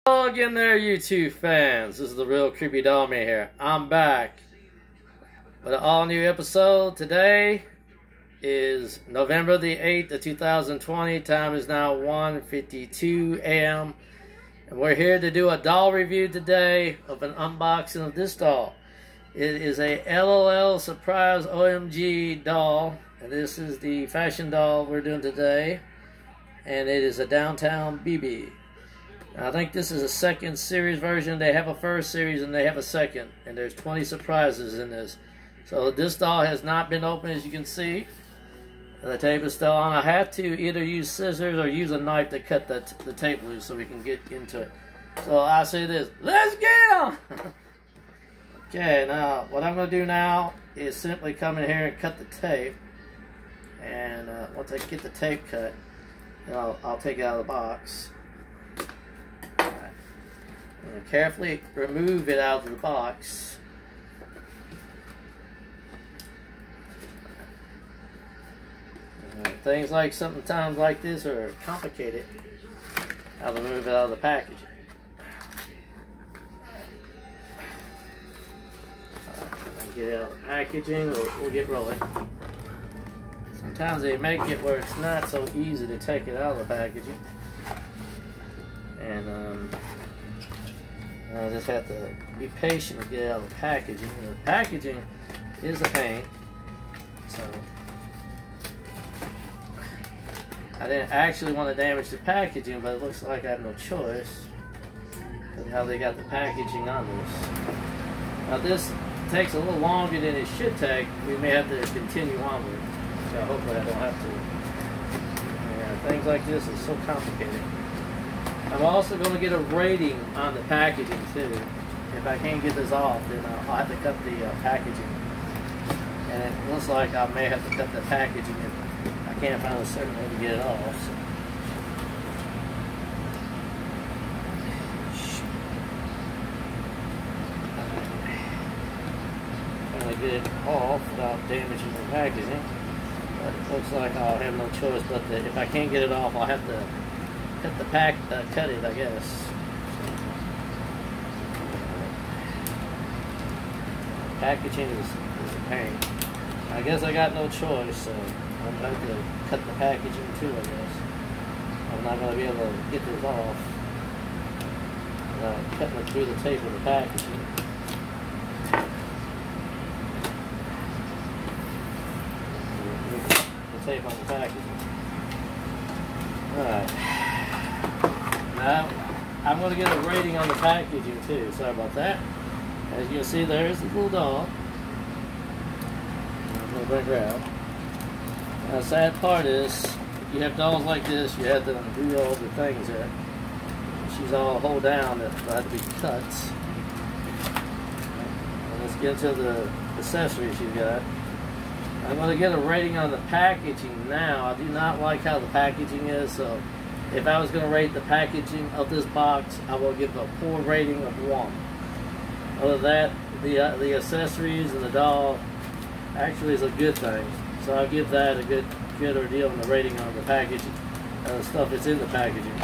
Hello again there, YouTube fans. This is the real creepy doll man here. I'm back with an all-new episode. Today is November the 8th of 2020. Time is now 1:52 a.m. And we're here to do a doll review today of an unboxing of this doll. It is a LOL Surprise O.M.G doll. And this is the fashion doll we're doing today. And it is a Downtown BB. I think this is a second series version. They have a first series and they have a second. And there's 20 surprises in this. So this doll has not been opened, as you can see. The tape is still on. I have to either use scissors or use a knife to cut the tape loose so we can get into it. So I say this, let's get them! Okay, now what I'm going to do now is simply come in here and cut the tape. And once I get the tape cut, I'll take it out of the box. And carefully remove it out of the box. Things like sometimes like this are complicated. I'll remove it out of the package. Get it out of the packaging, we'll get rolling. Sometimes they make it where it's not so easy to take it out of the packaging. And I just have to be patient to get it out of the packaging. The packaging is a pain. So I didn't actually want to damage the packaging, but it looks like I have no choice because how they got the packaging on this. Now this takes a little longer than it should take. We may have to continue on with it. So hopefully I don't have to. Yeah, things like this is so complicated. I'm also going to get a rating on the packaging too. If I can't get this off, then I'll have to cut the packaging. And it looks like I may have to cut the packaging if I can't find a certain way to get it off. So. Trying to get it off without damaging the packaging. But it looks like I'll have no choice but if I can't get it off, I'll have to cut it, I guess. Packaging is a pain. I guess I got no choice, so I'm going to have to cut the packaging too, I guess. I'm not going to be able to get this off without cutting it through the tape of the packaging. The tape on the packaging. Alright. Now, I'm going to get a rating on the packaging too. Sorry about that. As you can see, there's the little doll. I'm going to bring her out. Now, the sad part is, if you have dolls like this, you have to do all the things there. She's all hold down that have to be cut. And let's get into the accessories she's got. I'm going to get a rating on the packaging now. I do not like how the packaging is, so if I was going to rate the packaging of this box, I will give a poor rating of 1. Other than that, the accessories and the doll actually is a good thing. So I'll give that a good ordeal on the rating on the packaging, the stuff that's in the packaging,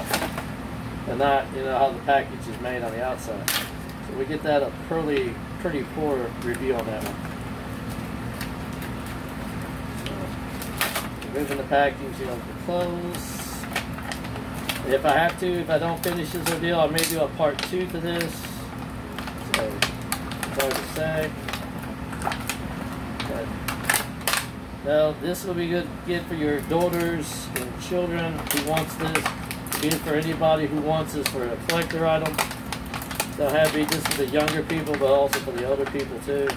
and not how the package is made on the outside. So we get that a pretty poor review on that one. So, removing the packaging of the clothes. If I don't finish this ordeal, I may do a part 2 to this. So, it's hard to say. But, well, this will be good for your daughters and children who wants this. Good for anybody who wants this for a collector item. Don't have to be just for the younger people, but also for the older people too.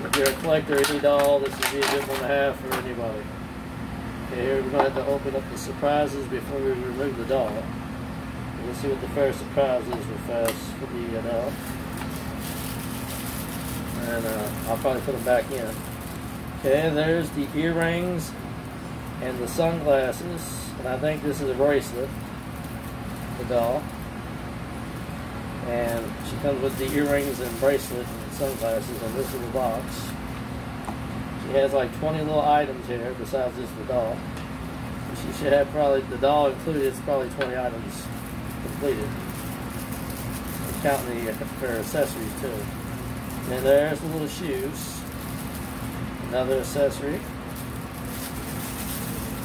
If you're a collector, any doll, this would be a good one to have for anybody. Okay, here we're going to have to open up the surprises before we remove the doll. We'll see what the first surprise is real fast for the doll. And I'll probably put them back in. Okay, there's the earrings and the sunglasses. And I think this is a bracelet, the doll. And she comes with the earrings and bracelet and sunglasses in this little box. She has like 20 little items here besides this doll. She should have probably, the doll included, it's probably 20 items completed. counting her accessories too. And there's the little shoes. Another accessory.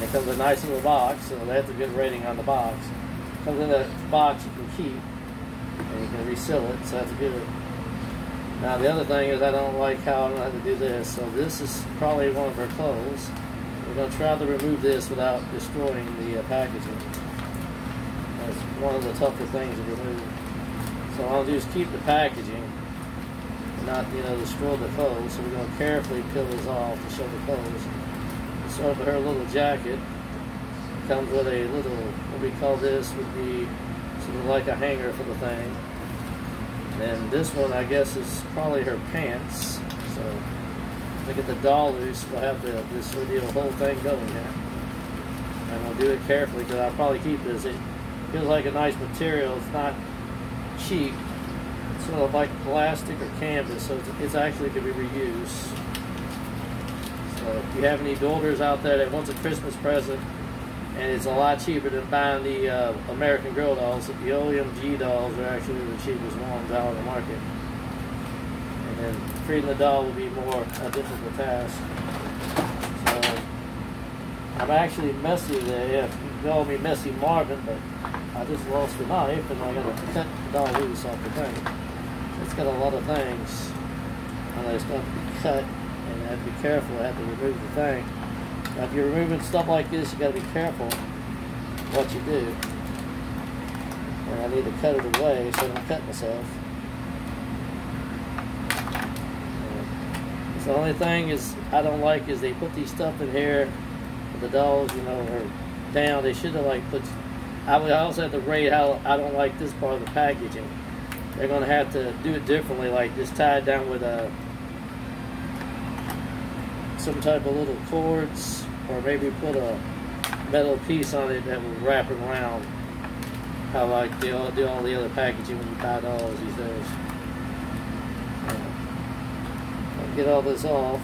It comes in a nice little box, so they have a good rating on the box. It comes in a box you can keep, and you can reseal it, so that's good. Now the other thing is I don't like how I'm going to have to do this, so this is probably one of her clothes. We're going to try to remove this without destroying the packaging. That's one of the tougher things to remove. So all I'll do is keep the packaging, and not, destroy the clothes. So we're going to carefully peel this off to show the clothes. Start with her little jacket. Comes with a little, what we call this, would be sort of like a hanger for the thing. And this one, I guess, is probably her pants. So to get the doll loose, we'll have this ordeal whole thing going here. And we'll do it carefully because I'll probably keep this. It feels like a nice material. It's not cheap. It's sort of like plastic or canvas, so it's actually can be reused. So if you have any daughters out there that wants a Christmas present, and it's a lot cheaper than buying the American Girl dolls, the O.M.G dolls are actually the cheapest ones out on the market. And then freeing the doll will be more a difficult task. So I'm actually messy today. Yeah, you call me Messy Marvin, but I just lost the knife and I got to cut the doll loose off the thing. It's got a lot of things and it's got to be cut. And you have to be careful. I have to remove the thing. Now, if you're removing stuff like this, you got to be careful what you do. And I need to cut it away so I don't cut myself. So the only thing is I don't like is they put these stuff in here. The dolls, are down. They should have put. I also have to rate how I don't like this part of the packaging. They're going to have to do it differently, like just tie it down with some type of little cords, or maybe put a metal piece on it that will wrap it around. How like they all do all the other packaging when you buy dolls these days. I'll get all this off.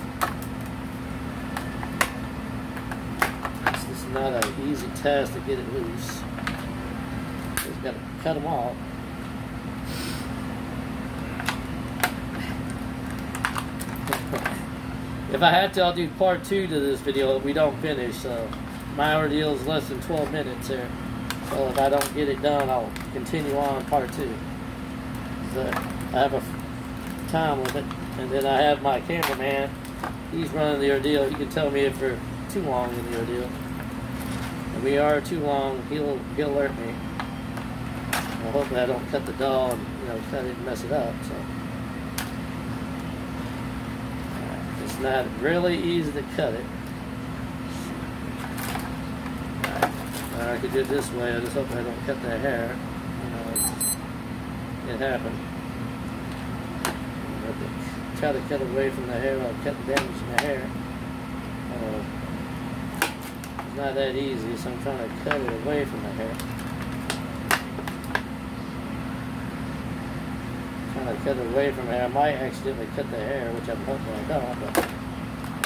It's not an easy task to get it loose. Just got to cut them off. If I had to, I'll do part 2 to this video. We don't finish, so my ordeal is less than 12 minutes here. So if I don't get it done, I'll continue on part 2. So I have a time limit, and then I have my cameraman. He's running the ordeal. He can tell me if we're too long in the ordeal. If we are too long, he'll alert me. Well, hopefully I don't cut the doll and cut it and mess it up. So. It's not really easy to cut it. I could do it this way. I just hope I don't cut the hair. It happened. I have to try to cut away from the hair. I'll cut the damage in the hair. It's not that easy, so I'm trying to cut it away from the hair. Trying to cut it away from the hair. I might accidentally cut the hair, which I'm hoping I don't, but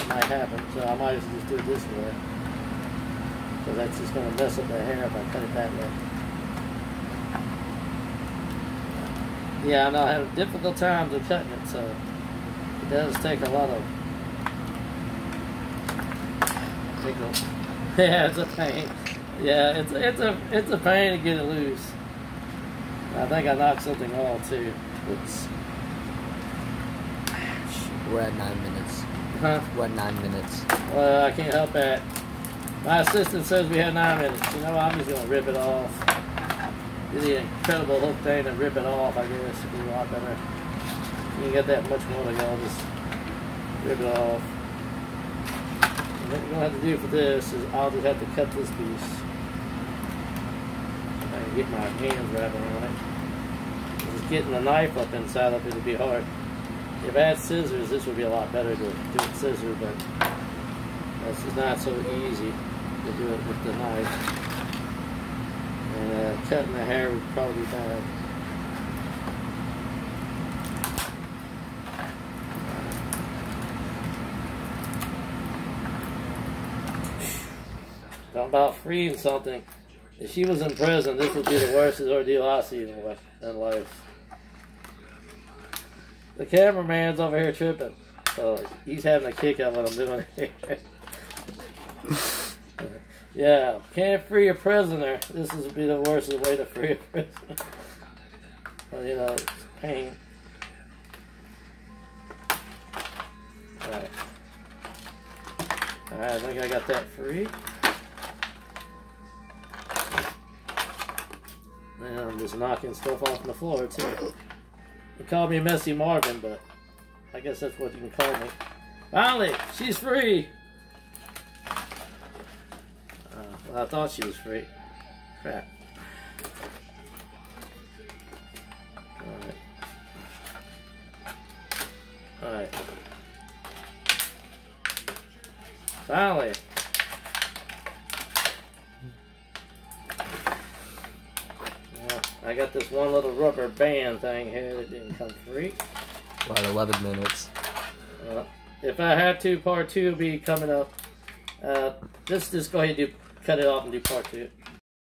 it might happen. So I might just do it this way. So that's just going to mess up the hair if I cut it that way. Yeah, I know I have a difficult time with cutting it, so it does take a lot of. Yeah, it's a pain. Yeah, it's a pain to get it loose. I think I knocked something off too. Oops. We're at 9 minutes. Huh? We're at 9 minutes. Well, I can't help that. My assistant says we have 9 minutes. I'm just going to rip it off. Do the incredible hook thing and rip it off, I guess. It'd be a lot better. You can get that much more to go. Just rip it off. And what you're going to have to do for this is I'll just have to cut this piece. I can get my hands wrapped around it. Just getting the knife up inside of it would be hard. If I had scissors, this would be a lot better to do it with scissors, but this is not so easy to do it with the knife. And cutting the hair would probably be bad. Talking about freeing something. If she was in prison, this would be the worst ordeal I see in life. The cameraman's over here tripping. So he's having a kick out of what I'm doing here. Yeah, can't free a prisoner. This would be the worst way to free a prisoner. Well, you know, it's pain. Alright. Alright, I think I got that free. And I'm just knocking stuff off the floor, too. You call me Messy Marvin, but I guess that's what you can call me. Finally, she's free! Well, I thought she was free. Crap. Alright. Alright. Finally. Well, I got this one little rubber band thing here that didn't come free. About 11 minutes. If I had to, part 2 will be coming up. Let's just go ahead and cut it off and do part 2.